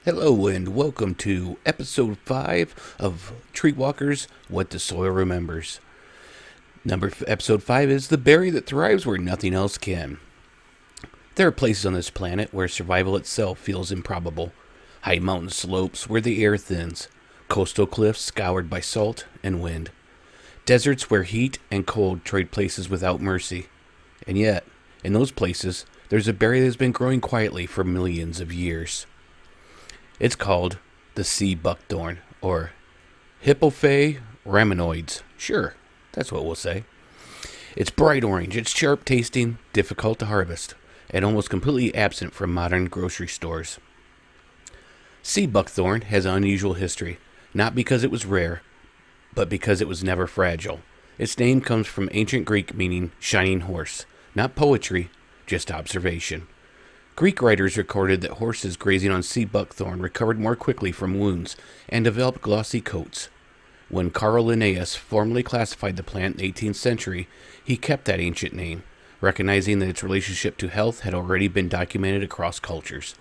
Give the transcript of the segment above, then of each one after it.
Hello and welcome to episode 5 of TreeWalker's What the Soil Remembers. Episode 5 is The Berry That Thrives Where Nothing Else Can. There are places on this planet where survival itself feels improbable. High mountain slopes where the air thins. Coastal cliffs scoured by salt and wind. Deserts where heat and cold trade places without mercy. And yet, in those places, there's a berry that has been growing quietly for millions of years. It's called the sea buckthorn, or Hippophae rhamnoides. Sure, that's what we'll say. It's bright orange, it's sharp tasting, difficult to harvest, and almost completely absent from modern grocery stores. Sea buckthorn has an unusual history, not because it was rare, but because it was never fragile. Its name comes from ancient Greek meaning shining horse, not poetry, just observation. Greek writers recorded that horses grazing on sea buckthorn recovered more quickly from wounds and developed glossy coats. When Carl Linnaeus formally classified the plant in the 18th century, he kept that ancient name, recognizing that its relationship to health had already been documented across cultures.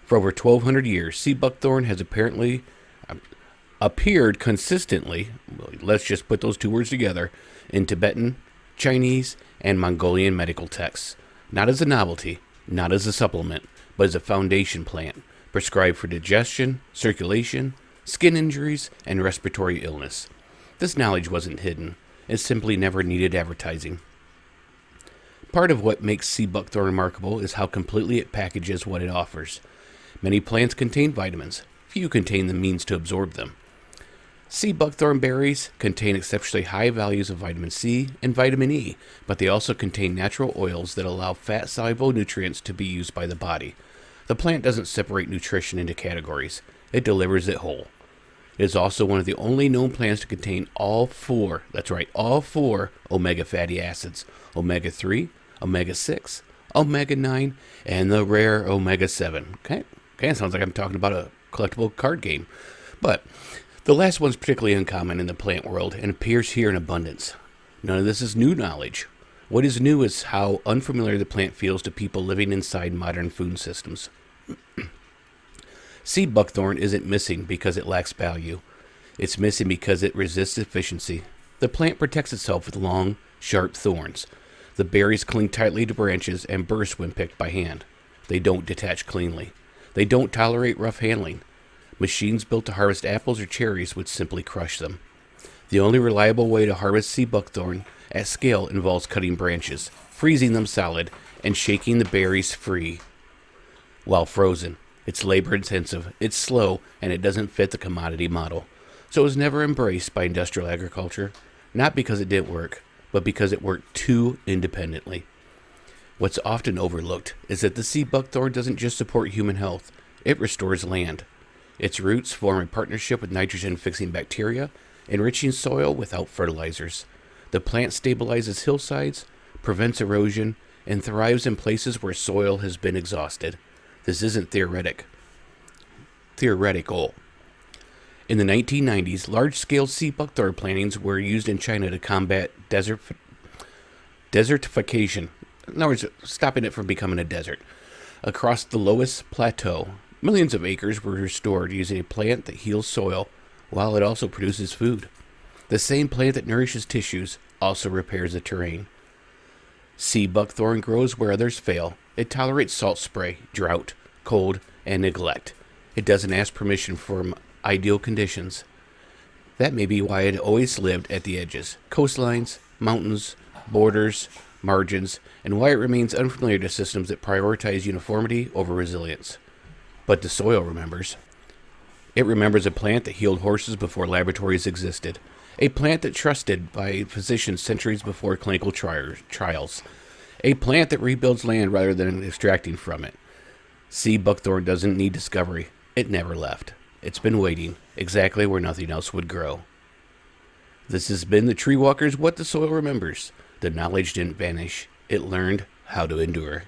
For over 1,200 years, sea buckthorn has apparently appeared consistently, let's just put those two words together, in Tibetan, Chinese, and Mongolian medical texts, not as a novelty, not as a supplement, but as a foundation plant, prescribed for digestion, circulation, skin injuries, and respiratory illness. This knowledge wasn't hidden. It simply never needed advertising. Part of what makes sea buckthorn remarkable is how completely it packages what it offers. Many plants contain vitamins. Few contain the means to absorb them. Sea buckthorn berries contain exceptionally high values of vitamin C and vitamin E, but they also contain natural oils that allow fat-soluble nutrients to be used by the body. The plant doesn't separate nutrition into categories. It delivers it whole. It is also one of the only known plants to contain all four omega fatty acids, omega-3, omega-6, omega-9, and the rare omega-7. Okay, sounds like I'm talking about a collectible card game. But the last one's particularly uncommon in the plant world and appears here in abundance. None of this is new knowledge. What is new is how unfamiliar the plant feels to people living inside modern food systems. Sea buckthorn isn't missing because it lacks value. It's missing because it resists efficiency. The plant protects itself with long, sharp thorns. The berries cling tightly to branches and burst when picked by hand. They don't detach cleanly. They don't tolerate rough handling. Machines built to harvest apples or cherries would simply crush them. The only reliable way to harvest sea buckthorn at scale involves cutting branches, freezing them solid, and shaking the berries free while frozen. It's labor-intensive, it's slow, and it doesn't fit the commodity model. So it was never embraced by industrial agriculture, not because it didn't work, but because it worked too independently. What's often overlooked is that the sea buckthorn doesn't just support human health, it restores land. Its roots form a partnership with nitrogen-fixing bacteria, enriching soil without fertilizers. The plant stabilizes hillsides, prevents erosion, and thrives in places where soil has been exhausted. This isn't theoretical. In the 1990s, large-scale sea buckthorn plantings were used in China to combat desertification. In other words, stopping it from becoming a desert. Across the Loess Plateau, millions of acres were restored using a plant that heals soil while it also produces food. The same plant that nourishes tissues also repairs the terrain. Sea buckthorn grows where others fail. It tolerates salt spray, drought, cold, and neglect. It doesn't ask permission for ideal conditions. That may be why it always lived at the edges, coastlines, mountains, borders, margins, and why it remains unfamiliar to systems that prioritize uniformity over resilience. But the soil remembers. It remembers a plant that healed horses before laboratories existed. A plant that trusted by physicians centuries before clinical trials. A plant that rebuilds land rather than extracting from it. Sea buckthorn doesn't need discovery. It never left. It's been waiting, exactly where nothing else would grow. This has been the TreeWalker's What the Soil Remembers. The knowledge didn't vanish. It learned how to endure.